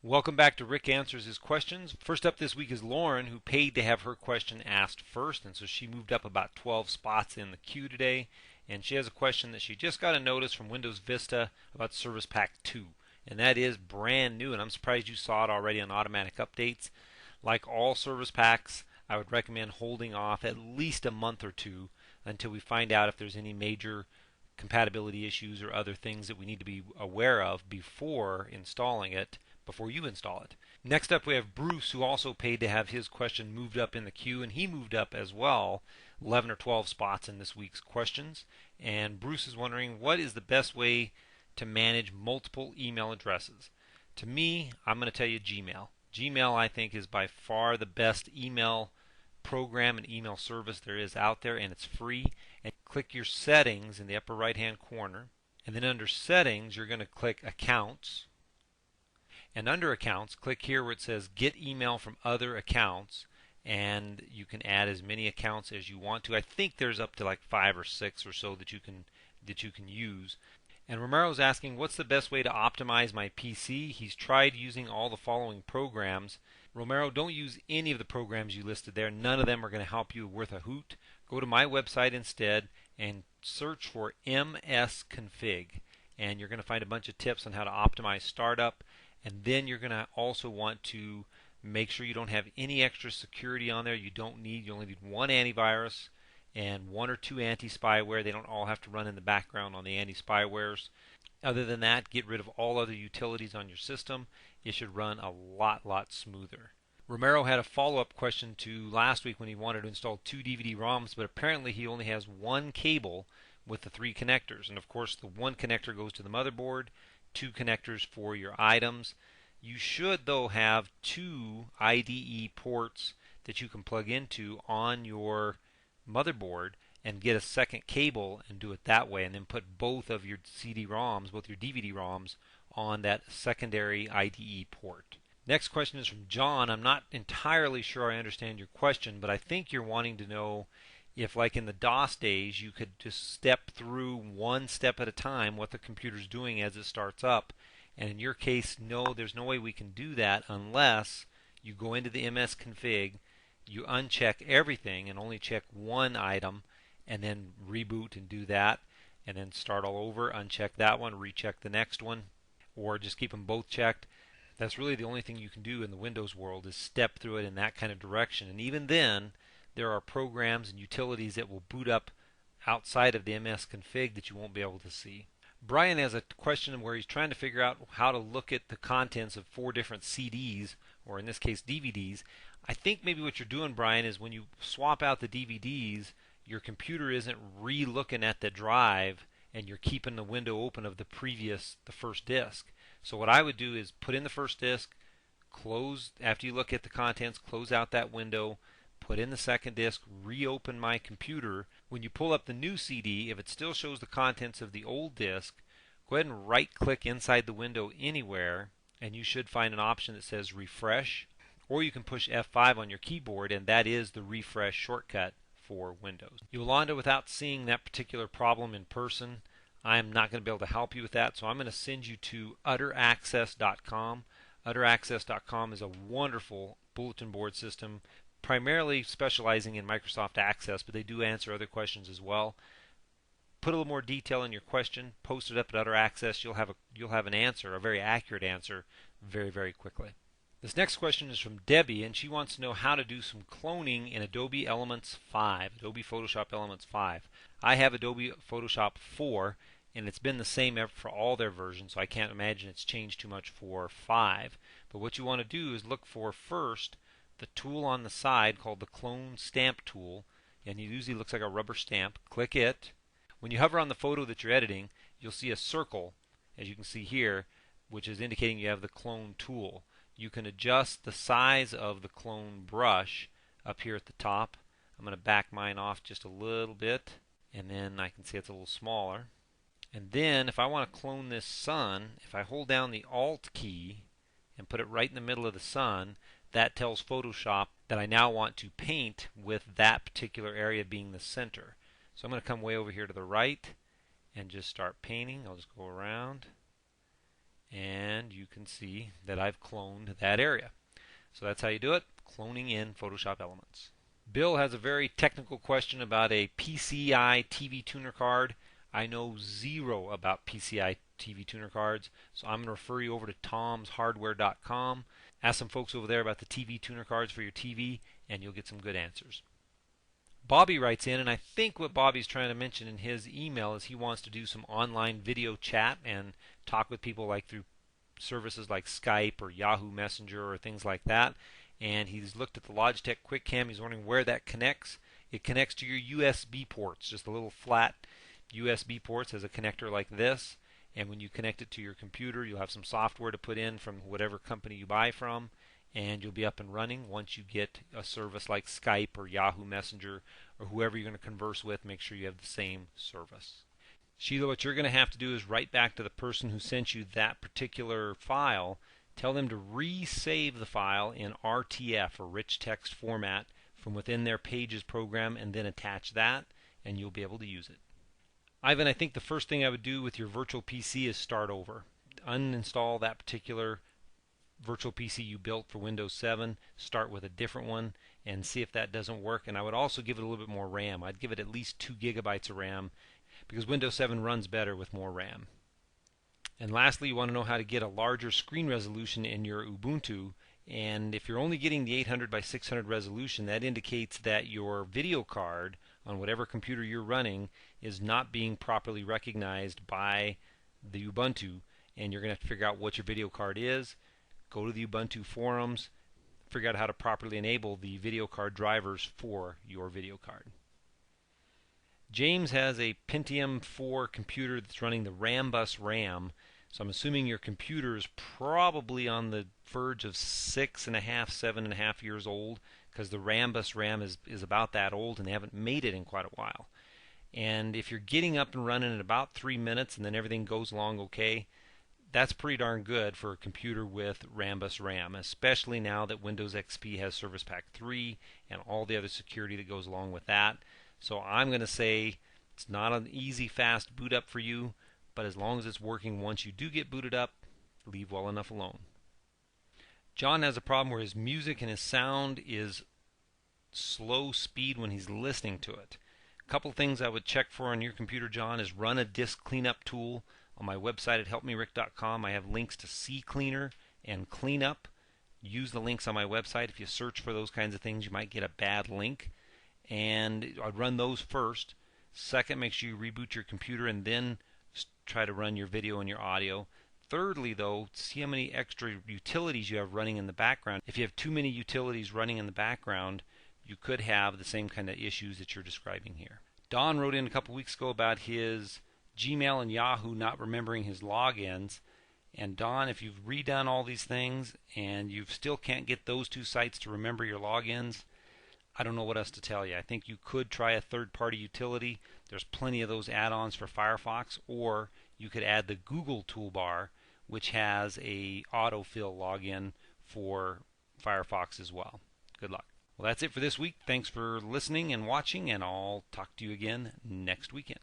Welcome back to Rick Answers His Questions. First up this week is Lauren, who paid to have her question asked first, and so she moved up about 12 spots in the queue today. And she has a question that she just got a notice from Windows Vista about Service Pack 2, and that is brand new, and I'm surprised you saw it already on automatic updates. Like all service packs, I would recommend holding off at least a month or two until we find out if there's any major compatibility issues or other things that we need to be aware of before installing it, before you install it. Next up we have Bruce, who also paid to have his question moved up in the queue, and he moved up as well 11 or 12 spots in this week's questions. And Bruce is wondering, what is the best way to manage multiple email addresses? To me, I'm going to tell you Gmail. Gmail, I think, is by far the best email program and email service there is out there, and it's free. And click your settings in the upper right hand corner, and then under settings you're going to click accounts, and under accounts click here where it says get email from other accounts, and you can add as many accounts as you want to. I think there's up to like 5 or 6 or so that you can use. And Romero's asking, what's the best way to optimize my PC? He's tried using all the following programs. Romero, don't use any of the programs you listed there. None of them are going to help you worth a hoot. Go to my website instead and search for msconfig, and you're going to find a bunch of tips on how to optimize startup. And then you're going to also want to make sure you don't have any extra security on there. You only need one antivirus and 1 or 2 anti-spyware. They don't all have to run in the background on the anti-spywares. Other than that, get rid of all other utilities on your system. It should run a lot smoother. Romero had a follow-up question to last week when he wanted to install 2 DVD-ROMs, but apparently he only has one cable with the 3 connectors. And of course, the one connector goes to the motherboard, 2 connectors for your items. You should, though, have 2 IDE ports that you can plug into on your motherboard and get a second cable and do it that way, and then put both of your CD-ROMs, both your DVD-ROMs, on that secondary IDE port. Next question is from John. I'm not entirely sure I understand your question, but I think you're wanting to know if, like in the DOS days, you could just step through one step at a time what the computer's doing as it starts up. And in your case, no, there's no way we can do that unless you go into the msconfig, you uncheck everything and only check one item, and then reboot and do that, and then start all over, uncheck that one, recheck the next one, or just keep them both checked. That's really the only thing you can do in the Windows world, is step through it in that kind of direction. And even then, there are programs and utilities that will boot up outside of the msconfig that you won't be able to see. Brian has a question where he's trying to figure out how to look at the contents of 4 different CDs, or in this case DVDs. I think maybe what you're doing, Brian, is when you swap out the DVDs, your computer isn't re-looking at the drive and you're keeping the window open of the first disk. So what I would do is put in the first disk, close, after you look at the contents, close out that window, put in the second disk, reopen my computer. When you pull up the new CD, if it still shows the contents of the old disk, go ahead and right click inside the window anywhere, and you should find an option that says refresh, or you can push F5 on your keyboard, and that is the refresh shortcut for Windows. Yolanda, without seeing that particular problem in person, I am not going to be able to help you with that, so I'm going to send you to utteraccess.com. Utteraccess.com is a wonderful bulletin board system, primarily specializing in Microsoft Access, but they do answer other questions as well. Put a little more detail in your question, post it up at Utteraccess. You'll have an answer, a very accurate answer, very quickly. This next question is from Debbie, and she wants to know how to do some cloning in Adobe Elements 5, Adobe Photoshop Elements 5. I have Adobe Photoshop 4, and it's been the same for all their versions, so I can't imagine it's changed too much for 5. But what you want to do is look for first the tool on the side called the Clone Stamp tool, and it usually looks like a rubber stamp. Click it. When you hover on the photo that you're editing, you'll see a circle, as you can see here, which is indicating you have the clone tool. You can adjust the size of the clone brush up here at the top. I'm going to back mine off just a little bit, and then I can see it's a little smaller. And then if I want to clone this sun, if I hold down the Alt key and put it right in the middle of the sun, that tells Photoshop that I now want to paint with that particular area being the center. So I'm going to come way over here to the right and just start painting. I'll just go around. and you can see that I've cloned that area. So that's how you do it, cloning in Photoshop Elements. Bill has a very technical question about a PCI TV Tuner card. I know zero about PCI TV Tuner cards, so I'm going to refer you over to tomshardware.com. Ask some folks over there about the TV tuner cards for your TV, and you'll get some good answers. Bobby writes in, and I think what Bobby's trying to mention in his email is he wants to do some online video chat and talk with people like through services like Skype or Yahoo Messenger or things like that. And he's looked at the Logitech QuickCam. He's wondering where that connects. It connects to your USB ports, just a little flat USB ports as a connector like this. And when you connect it to your computer, you'll have some software to put in from whatever company you buy from, and you'll be up and running. Once you get a service like Skype or Yahoo Messenger or whoever you're going to converse with, make sure you have the same service. Sheila, what you're going to have to do is write back to the person who sent you that particular file. Tell them to resave the file in RTF, or rich text format, from within their Pages program, and then attach that, and you'll be able to use it. Ivan, I think the first thing I would do with your virtual PC is start over. Uninstall that particular virtual PC you built for Windows 7, start with a different one, and see if that doesn't work. And I would also give it a little bit more RAM. I'd give it at least 2 gigabytes of RAM, because Windows 7 runs better with more RAM. And lastly, you want to know how to get a larger screen resolution in your Ubuntu. And if you're only getting the 800 by 600 resolution, that indicates that your video card on whatever computer you're running is not being properly recognized by the Ubuntu, and you're going to have to figure out what your video card is. Go to the Ubuntu forums, figure out how to properly enable the video card drivers for your video card. James has a Pentium 4 computer that's running the Rambus RAM, so I'm assuming your computer is probably on the verge of 6.5, 7.5 years old, because the Rambus RAM is about that old and they haven't made it in quite a while. And if you're getting up and running in about 3 minutes and then everything goes along okay, that's pretty darn good for a computer with Rambus RAM, especially now that Windows XP has Service Pack 3 and all the other security that goes along with that. So I'm going to say it's not an easy, fast boot up for you, but as long as it's working once you do get booted up, leave well enough alone. John has a problem where his music and his sound is slow speed when he's listening to it. A couple things I would check for on your computer, John, is run a disk cleanup tool. On my website at helpmerick.com, I have links to CCleaner and Cleanup. Use the links on my website. If you search for those kinds of things, you might get a bad link. And I'd run those first. Second, make sure you reboot your computer and then try to run your video and your audio. Thirdly, though, see how many extra utilities you have running in the background. If you have too many utilities running in the background, you could have the same kind of issues that you're describing here. Don wrote in a couple weeks ago about his Gmail and Yahoo not remembering his logins. And Don, if you've redone all these things and you still can't get those two sites to remember your logins, I don't know what else to tell you. I think you could try a third-party utility. There's plenty of those add-ons for Firefox, or you could add the Google toolbar, which has a autofill login for Firefox as well. Good luck. Well, that's it for this week. Thanks for listening and watching, and I'll talk to you again next weekend.